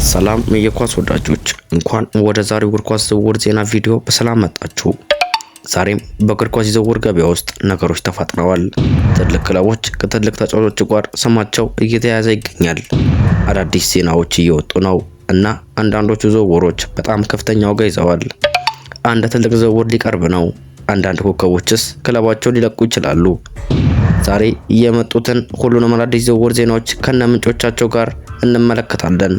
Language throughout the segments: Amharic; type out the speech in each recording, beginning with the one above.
ሰላም የኳስ ወዳጆች እንኳን ወደ ዛሬው እግር ኳስ ዝውውር ዜና ቪዲዮ በሰላም መጣችሁ። ዛሬም በእግር ኳስ ዝውውር ገበያ ውስጥ ነገሮች ተፈጥረዋል። ትልቅ ክለቦች ከትልቅ ተጫዋቾች ጋር ስማቸው እየተያዘ ይገኛል። አዳዲስ ዜናዎች እየወጡ ነው እና አንዳንዶቹ ዝውውሮች በጣም ከፍተኛ ዋጋ ይዘዋል። አንድ ትልቅ ዝውውር ሊቀርብ ነው። አንዳንድ ኮከቦችስ ክለባቸውን ሊለቁ ይችላሉ። ዛሬ የመጡትን ሁሉንም አዳዲስ ዝውውር ዜናዎች ከነምንጮቻቸው ጋር እንመለከታለን።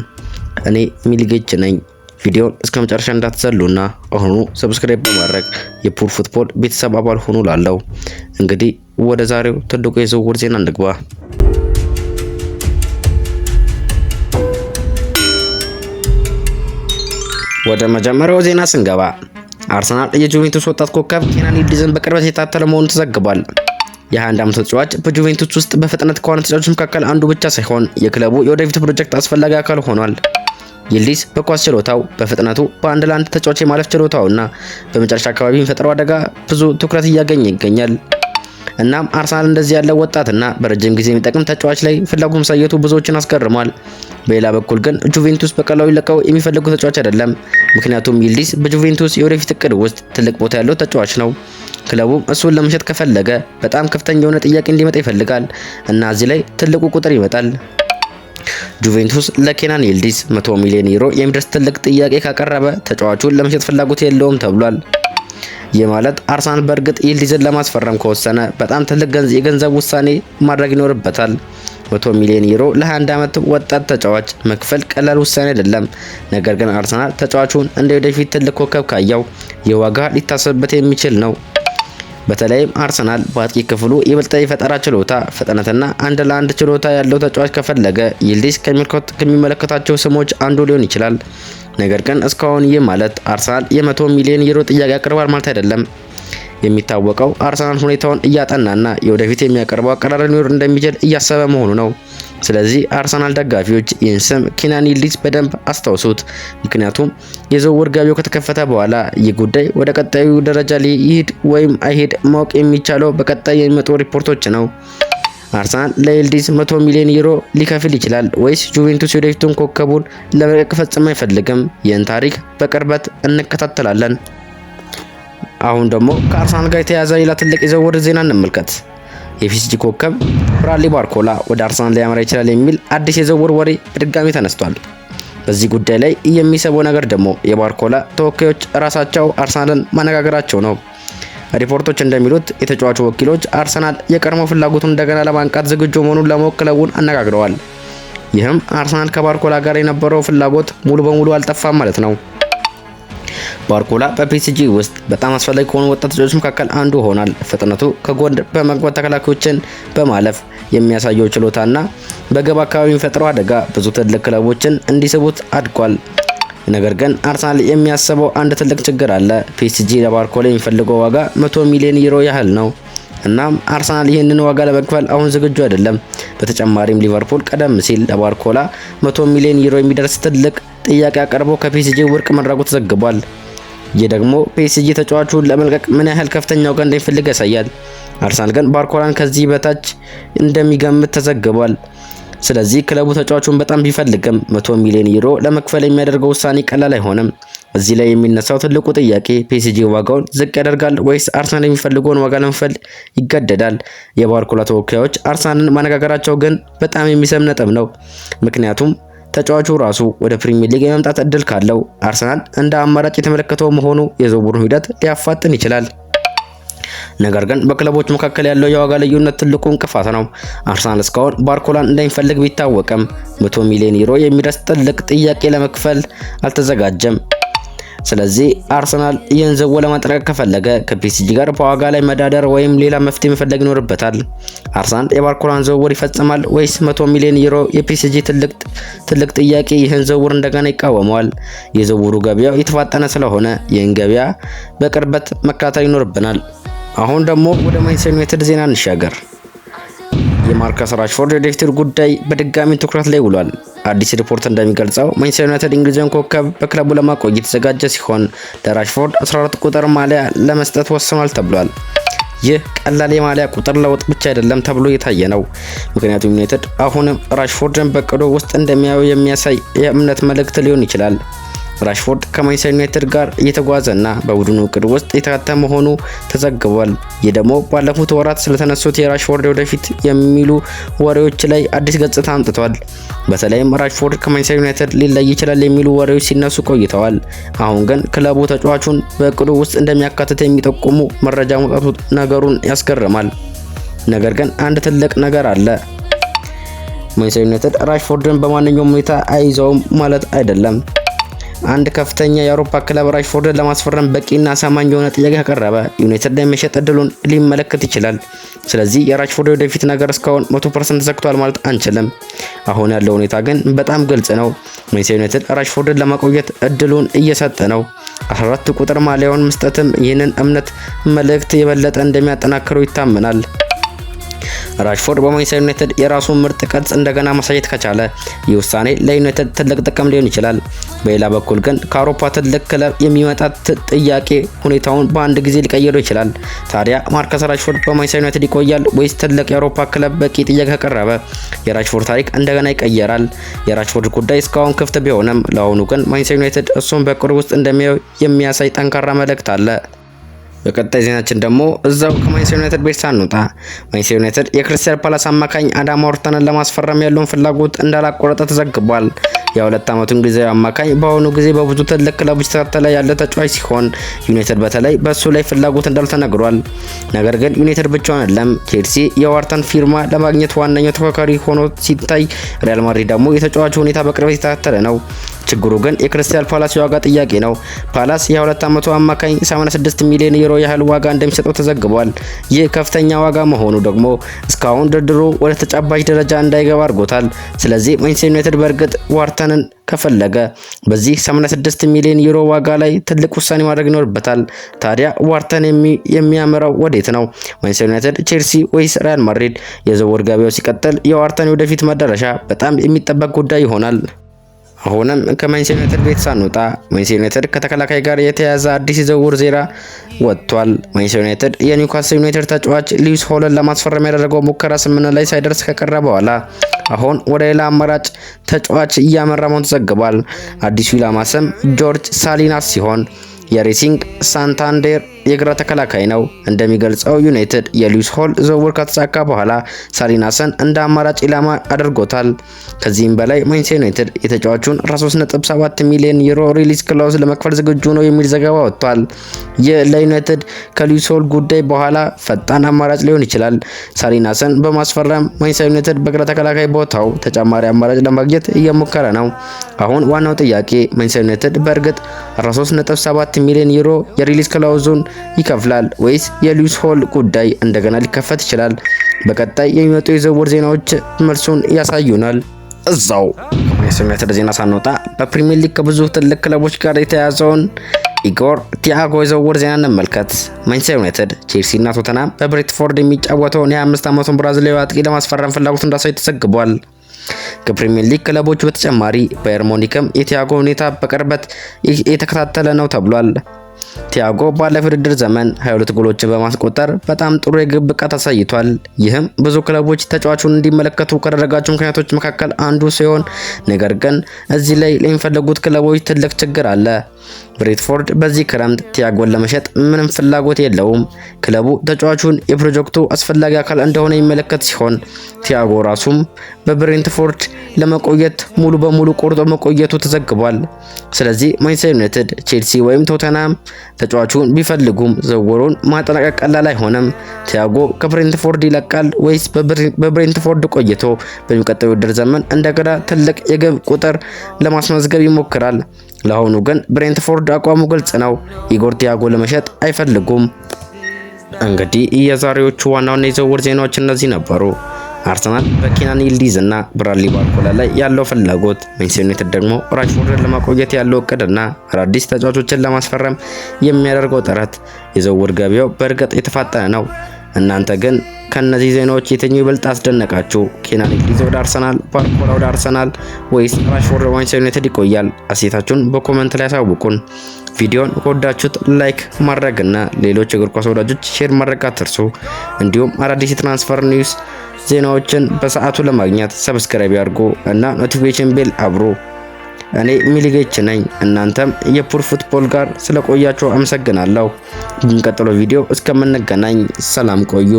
እኔ ሚልጌች ነኝ። ቪዲዮን እስከ መጨረሻ እንዳትዘሉና አሁኑ ሰብስክራይብ በማድረግ የፑል ፉትቦል ቤተሰብ አባል ሆኑ ላለው። እንግዲህ ወደ ዛሬው ትልቁ የዝውውር ዜና እንግባ። ወደ መጀመሪያው ዜና ስንገባ አርሰናል የጁቬንቱስ ወጣት ኮከብ ኬናን ይልዲዝን በቅርበት የታተለ መሆኑ ተዘግቧል። የ21 ዓመት ተጫዋች በጁቬንቱስ ውስጥ በፍጥነት ከሆነ ተጫዋቾች መካከል አንዱ ብቻ ሳይሆን የክለቡ የወደፊት ፕሮጀክት አስፈላጊ አካል ሆኗል። ይልዲዝ በኳስ ችሎታው፣ በፍጥነቱ፣ በአንድ ለአንድ ተጫዋች የማለፍ ችሎታውና በመጨረሻ አካባቢ የሚፈጥረው አደጋ ብዙ ትኩረት እያገኘ ይገኛል። እናም አርሰናል እንደዚህ ያለው ወጣትና በረጅም ጊዜ የሚጠቅም ተጫዋች ላይ ፍላጎት ማሳየቱ ብዙዎችን አስገርሟል። በሌላ በኩል ግን ጁቬንቱስ በቀላሉ ሊለቀው የሚፈልጉ ተጫዋች አይደለም። ምክንያቱም ይልዲዝ በጁቬንቱስ የወደፊት እቅድ ውስጥ ትልቅ ቦታ ያለው ተጫዋች ነው። ክለቡም እሱን ለመሸጥ ከፈለገ በጣም ከፍተኛ የሆነ ጥያቄ እንዲመጣ ይፈልጋል እና እዚህ ላይ ትልቁ ቁጥር ይመጣል። ጁቬንቱስ ለኬናን ይልዲዝ 100 ሚሊዮን ዩሮ የሚደርስ ትልቅ ጥያቄ ካቀረበ ተጫዋቹን ለመሸጥ ፍላጎት የለውም ተብሏል። ይህ ማለት አርሰናል በእርግጥ ይልዲዝን ለማስፈረም ከወሰነ በጣም ትልቅ የገንዘብ ውሳኔ ማድረግ ይኖርበታል። 100 ሚሊዮን ዩሮ ለ21 ዓመት ወጣት ተጫዋች መክፈል ቀላል ውሳኔ አይደለም። ነገር ግን አርሰናል ተጫዋቹን እንደ ወደፊት ትልቅ ኮከብ ካየው ይህ ዋጋ ሊታሰብበት የሚችል ነው። በተለይም አርሰናል በአጥቂ ክፍሉ ይበልጥ የፈጠራ ችሎታ፣ ፍጥነትና አንድ ለአንድ ችሎታ ያለው ተጫዋች ከፈለገ ይልዲዝ ከሚመለከታቸው ስሞች አንዱ ሊሆን ይችላል። ነገር ግን እስካሁን ይህ ማለት አርሰናል የ100 ሚሊዮን ዩሮ ጥያቄ ያቀርባል ማለት አይደለም። የሚታወቀው አርሰናል ሁኔታውን እያጠናና የወደፊት የሚያቀርበው አቀራረብ ሊኖር እንደሚችል እያሰበ መሆኑ ነው። ስለዚህ አርሰናል ደጋፊዎች ይህን ስም ኬናን ይልዲዝ በደንብ አስታውሱት። ምክንያቱም የዝውውር ገበያው ከተከፈተ በኋላ ይህ ጉዳይ ወደ ቀጣዩ ደረጃ ሊሄድ ወይም አይሄድ ማወቅ የሚቻለው በቀጣይ የሚመጡ ሪፖርቶች ነው። አርሰናል ለይልዲዝ 100 ሚሊዮን ዩሮ ሊከፍል ይችላል ወይስ ጁቬንቱስ የወደፊቱን ኮከቡን ለመልቀቅ ፈጽሞ አይፈልግም? ይህን ታሪክ በቅርበት እንከታተላለን። አሁን ደግሞ ከአርሰናል ጋር የተያያዘ ሌላ ትልቅ የዝውውር ዜና እንመልከት። የፒኤስጂ ኮከብ ብራድሊ ባርኮላ ወደ አርሰናል ሊያመራ ይችላል የሚል አዲስ የዝውውር ወሬ በድጋሚ ተነስቷል። በዚህ ጉዳይ ላይ የሚሰበው ነገር ደግሞ የባርኮላ ተወካዮች ራሳቸው አርሰናልን ማነጋገራቸው ነው። ሪፖርቶች እንደሚሉት የተጫዋቹ ወኪሎች አርሰናል የቀድሞ ፍላጎቱን እንደገና ለማንቃት ዝግጁ መሆኑን ለማወቅ ክለቡን አነጋግረዋል። ይህም አርሰናል ከባርኮላ ጋር የነበረው ፍላጎት ሙሉ በሙሉ አልጠፋም ማለት ነው። ባርኮላ በፒኤስጂ ውስጥ በጣም አስፈላጊ ከሆኑ ወጣት ተጫዋቾች መካከል አንዱ ሆኗል። ፍጥነቱ፣ ከጎን በመግባት ተከላካዮችን በማለፍ የሚያሳየው ችሎታና በግብ አካባቢ የሚፈጥረው አደጋ ብዙ ትልቅ ክለቦችን እንዲስቡት አድጓል። ነገር ግን አርሰናል የሚያስበው አንድ ትልቅ ችግር አለ። ፒኤስጂ ለባርኮላ የሚፈልገው ዋጋ 100 ሚሊዮን ዩሮ ያህል ነው። እናም አርሰናል ይህንን ዋጋ ለመክፈል አሁን ዝግጁ አይደለም። በተጨማሪም ሊቨርፑል ቀደም ሲል ለባርኮላ 100 ሚሊዮን ዩሮ የሚደርስ ትልቅ ጥያቄ አቅርቦ ከፒኤስጂ ውድቅ መድረጉ ተዘግቧል። ይህ ደግሞ ፒኤስጂ ተጫዋቹን ለመልቀቅ ምን ያህል ከፍተኛ ዋጋ እንደሚፈልግ ያሳያል። አርሰናል ግን ባርኮላን ከዚህ በታች እንደሚገምት ተዘግቧል። ስለዚህ ክለቡ ተጫዋቹን በጣም ቢፈልግም 100 ሚሊዮን ዩሮ ለመክፈል የሚያደርገው ውሳኔ ቀላል አይሆንም። እዚህ ላይ የሚነሳው ትልቁ ጥያቄ ፒኤስጂ ዋጋውን ዝቅ ያደርጋል ወይስ አርሰናል የሚፈልገውን ዋጋ ለመክፈል ይገደዳል? የባርኮላ ተወካዮች አርሰናልን ማነጋገራቸው ግን በጣም የሚሰም ነጥብ ነው። ምክንያቱም ተጫዋቹ ራሱ ወደ ፕሪሚየር ሊግ የመምጣት እድል ካለው አርሰናል እንደ አማራጭ የተመለከተው መሆኑ የዝውውሩን ሂደት ሊያፋጥን ይችላል። ነገር ግን በክለቦች መካከል ያለው የዋጋ ልዩነት ትልቁ እንቅፋት ነው። አርሰናል እስካሁን ባርኮላን እንደሚፈልግ ቢታወቅም 100 ሚሊዮን ዩሮ የሚደርስ ትልቅ ጥያቄ ለመክፈል አልተዘጋጀም። ስለዚህ አርሰናል ይህን ዝውውር ለማጠናቀቅ ከፈለገ ከፒኤስጂ ጋር በዋጋ ላይ መዳደር ወይም ሌላ መፍትሄ መፈለግ ይኖርበታል። አርሰናል የባርኮላን ዝውውር ይፈጽማል ወይስ 100 ሚሊዮን ዩሮ የፒኤስጂ ትልቅ ጥያቄ ይህን ዝውውር እንደገና ይቃወመዋል? የዝውውሩ ገበያው የተፋጠነ ስለሆነ ይህን ገበያ በቅርበት መከታተል ይኖርብናል። አሁን ደግሞ ወደ ማንቸስተር ዩናይትድ ዜና እንሻገር። የማርከስ ራሽፎርድ የወደፊት ጉዳይ በድጋሚ ትኩረት ላይ ውሏል። አዲስ ሪፖርት እንደሚገልጸው ማንቸስተር ዩናይትድ እንግሊዛዊውን ኮከብ በክለቡ ለማቆየት የተዘጋጀ ሲሆን ለራሽፎርድ 14 ቁጥር ማሊያ ለመስጠት ወስኗል ተብሏል። ይህ ቀላል የማሊያ ቁጥር ለውጥ ብቻ አይደለም ተብሎ የታየ ነው። ምክንያቱም ዩናይትድ አሁንም ራሽፎርድን በቅዶ ውስጥ እንደሚያየው የሚያሳይ የእምነት መልእክት ሊሆን ይችላል። ራሽፎርድ ከማንቸስተር ዩናይትድ ጋር እየተጓዘና በቡድኑ እቅድ ውስጥ የተካተተ መሆኑ ተዘግቧል። ይህ ደግሞ ባለፉት ወራት ስለተነሱት የራሽፎርድ ወደፊት የሚሉ ወሬዎች ላይ አዲስ ገጽታ አምጥቷል። በተለይም ራሽፎርድ ከማንቸስተር ዩናይትድ ሊለይ ይችላል የሚሉ ወሬዎች ሲነሱ ቆይተዋል። አሁን ግን ክለቡ ተጫዋቹን በእቅዱ ውስጥ እንደሚያካትት የሚጠቁሙ መረጃ መውጣቱ ነገሩን ያስገርማል። ነገር ግን አንድ ትልቅ ነገር አለ። ማንቸስተር ዩናይትድ ራሽፎርድን በማንኛውም ሁኔታ አይዘውም ማለት አይደለም። አንድ ከፍተኛ የአውሮፓ ክለብ ራሽፎርድን ለማስፈረም በቂና አሳማኝ የሆነ ጥያቄ ካቀረበ ዩናይትድ የመሸጥ እድሉን ሊመለከት ይችላል። ስለዚህ የራሽፎርድ ወደፊት ነገር እስካሁን 100% ተዘግቷል ማለት አንችልም። አሁን ያለው ሁኔታ ግን በጣም ግልጽ ነው። ማንቸስተር ዩናይትድ ራሽፎርድን ለማቆየት እድሉን እየሰጠ ነው። 14 ቁጥር ማሊያውን መስጠትም ይህንን እምነት መልእክት የበለጠ እንደሚያጠናክረው ይታመናል። ራሽፎርድ በማንቸስተር ዩናይትድ የራሱን ምርጥ ቅርጽ እንደገና ማሳየት ከቻለ ይህ ውሳኔ ለዩናይትድ ትልቅ ጥቅም ሊሆን ይችላል። በሌላ በኩል ግን ከአውሮፓ ትልቅ ክለብ የሚመጣ ጥያቄ ሁኔታውን በአንድ ጊዜ ሊቀይረው ይችላል። ታዲያ ማርከስ ራሽፎርድ በማንቸስተር ዩናይትድ ይቆያል ወይስ ትልቅ የአውሮፓ ክለብ በቂ ጥያቄ ከቀረበ የራሽፎርድ ታሪክ እንደገና ይቀየራል? የራሽፎርድ ጉዳይ እስካሁን ክፍት ቢሆንም ለአሁኑ ግን ማንቸስተር ዩናይትድ እሱን በቅርብ ውስጥ እንደሚያየው የሚያሳይ ጠንካራ መልእክት አለ። በቀጣይ ዜናችን ደግሞ እዛው ከማንቸስተር ዩናይትድ ቤት ሳንወጣ ማንቸስተር ዩናይትድ የክሪስታል ፓላስ አማካኝ አዳም ዋርተንን ለማስፈረም ያለውን ፍላጎት እንዳላቆረጠ ተዘግቧል። የ2 ዓመቱ እንግሊዛዊ አማካኝ በአሁኑ ጊዜ በብዙ ትልቅ ክለቦች ተከታተለ ያለ ተጫዋች ሲሆን ዩናይትድ በተለይ በሱ ላይ ፍላጎት እንዳለው ተነግሯል። ነገር ግን ዩናይትድ ብቻውን አይደለም። ቼልሲ የዋርተን ፊርማ ለማግኘት ዋነኛው ተፎካካሪ ሆኖ ሲታይ፣ ሪያል ማድሪድ ደግሞ የተጫዋቹ ሁኔታ በቅርበት የተከታተለ ነው። ችግሩ ግን የክሪስታል ፓላስ የዋጋ ጥያቄ ነው። ፓላስ የ2 ዓመቱ አማካኝ 86 ሚሊዮን ዩሮ ያህል ዋጋ እንደሚሰጠው ተዘግቧል። ይህ ከፍተኛ ዋጋ መሆኑ ደግሞ እስካሁን ድርድሩ ወደ ተጨባጭ ደረጃ እንዳይገባ አድርጎታል። ስለዚህ ማንቸስተር ዩናይትድ በእርግጥ ዋርተንን ከፈለገ በዚህ 86 ሚሊዮን ዩሮ ዋጋ ላይ ትልቅ ውሳኔ ማድረግ ይኖርበታል። ታዲያ ዋርተን የሚያመራው ወዴት ነው? ማንቸስተር ዩናይትድ፣ ቼልሲ ወይስ ሪያል ማድሪድ? የዝውውር ገበያው ሲቀጥል የዋርተን ወደፊት መዳረሻ በጣም የሚጠበቅ ጉዳይ ይሆናል። አሁንም ከማንቸስተር ዩናይትድ ቤት ሳንወጣ ማንቸስተር ዩናይትድ ከተከላካይ ጋር የተያያዘ አዲስ የዝውውር ዜና ወጥቷል። ማንቸስተር ዩናይትድ የኒውካስል ዩናይትድ ተጫዋች ሉዊስ ሆልን ለማስፈረም ያደረገው ሙከራ ስምምነት ላይ ሳይደርስ ከቀረ በኋላ አሁን ወደ ሌላ አማራጭ ተጫዋች እያመራ መሆኑ ተዘግቧል። አዲሱ ኢላማ ስም ጆርጅ ሳሊናስ ሲሆን የሬሲንግ ሳንታንዴር የግራ ተከላካይ ነው። እንደሚገልጸው ዩናይትድ የሉዊስ ሆል ዝውውር ከተሳካ በኋላ ሳሊናስን እንደ አማራጭ ኢላማ አድርጎታል። ከዚህም በላይ ማንቸስተር ዩናይትድ የተጫዋቹን 13.7 ሚሊዮን ዩሮ ሪሊዝ ክላውዝ ለመክፈል ዝግጁ ነው የሚል ዘገባ ወጥቷል። ይህ ለዩናይትድ ከሉዊስ ሆል ጉዳይ በኋላ ፈጣን አማራጭ ሊሆን ይችላል። ሳሊናስን በማስፈረም ማንቸስተር ዩናይትድ በግራ ተከላካይ ቦታው ተጨማሪ አማራጭ ለማግኘት እየሞከረ ነው። አሁን ዋናው ጥያቄ ማንቸስተር ዩናይትድ በእርግጥ 13.7 ሚሊዮን ዩሮ የሪሊዝ ክላውዙን ይከፍላል ወይስ የሉዊስ ሆል ጉዳይ እንደገና ሊከፈት ይችላል? በቀጣይ የሚመጡ የዝውውር ዜናዎች መልሱን ያሳዩናል። እዛው ከማንቸስተር ዩናይትድ ዜና ሳንወጣ በፕሪሚየር ሊግ ከብዙ ትልቅ ክለቦች ጋር የተያዘውን ኢጎር ቲያጎ የዝውውር ዜና እንመልከት። ማንቸስተር ዩናይትድ፣ ቼልሲ እና ቶተናም በብሬንትፎርድ የሚጫወተውን የ25 ዓመቱን ብራዚላዊ አጥቂ ለማስፈረም ፍላጎት እንዳሳዩ ተዘግቧል። ከፕሪሚየር ሊግ ክለቦች በተጨማሪ ባየር ሙኒክም የቲያጎ ሁኔታ በቅርበት የተከታተለ ነው ተብሏል። ቲያጎ ባለፈው ውድድር ዘመን 22 ጎሎችን በማስቆጠር በጣም ጥሩ የግብ ብቃት አሳይቷል። ይህም ብዙ ክለቦች ተጫዋቹን እንዲመለከቱ ካደረጋቸው ምክንያቶች መካከል አንዱ ሲሆን፣ ነገር ግን እዚህ ላይ ለሚፈልጉት ክለቦች ትልቅ ችግር አለ። ብሬንትፎርድ በዚህ ክረምት ቲያጎን ለመሸጥ ምንም ፍላጎት የለውም። ክለቡ ተጫዋቹን የፕሮጀክቱ አስፈላጊ አካል እንደሆነ የሚመለከት ሲሆን ቲያጎ ራሱም በብሬንትፎርድ ለመቆየት ሙሉ በሙሉ ቆርጦ መቆየቱ ተዘግቧል። ስለዚህ ማንቸስተር ዩናይትድ፣ ቼልሲ ወይም ቶተናም ተጫዋቹን ቢፈልጉም ዝውውሩን ማጠናቀቅ ቀላል አይሆንም። ቲያጎ ከብሬንትፎርድ ይለቃል ወይስ በብሬንትፎርድ ቆይቶ በሚቀጥለው ውድድር ዘመን እንደገና ትልቅ የግብ ቁጥር ለማስመዝገብ ይሞክራል? ለአሁኑ ግን ብሬንትፎርድ አቋሙ ግልጽ ነው። ኢጎር ቲያጎ ለመሸጥ አይፈልጉም። እንግዲህ የዛሬዎቹ ዋና ዋና የዝውውር ዜናዎች እነዚህ ነበሩ። አርሰናል በኬናን ይልዲዝ እና ብራድሊ ባርኮላ ላይ ያለው ፍላጎት፣ ማንቸስተር ዩናይትድ ደግሞ ራሽፎርድን ለማቆየት ያለው እቅድና አዳዲስ ተጫዋቾችን ለማስፈረም የሚያደርገው ጥረት። የዝውውር ገበያው በእርግጥ የተፋጠነ ነው። እናንተ ግን ከነዚህ ዜናዎች የትኛው ይበልጥ አስደነቃችሁ? ኬናን ኢድሪስ ወደ አርሰናል፣ ባርኮላ ወደ አርሰናል ወይስ ራሽፎርድ ወደ ማንቸስተር ዩናይትድ ይቆያል? አስተያየታችሁን በኮሜንት ላይ አሳውቁን። ቪዲዮን ከወዳችሁት ላይክ ማድረግና ሌሎች እግር ኳስ ወዳጆች ሼር ማድረግ አትርሱ። እንዲሁም አዳዲስ የትራንስፈር ኒውስ ዜናዎችን በሰዓቱ ለማግኘት ሰብስክራይብ ያድርጉ እና ኖቲፊኬሽን ቤል አብሩ። እኔ ሚሊጌች ነኝ። እናንተም የፑር ፉትቦል ጋር ስለቆያችሁ አመሰግናለሁ። በሚቀጥለው ቪዲዮ እስከምንገናኝ ሰላም ቆዩ።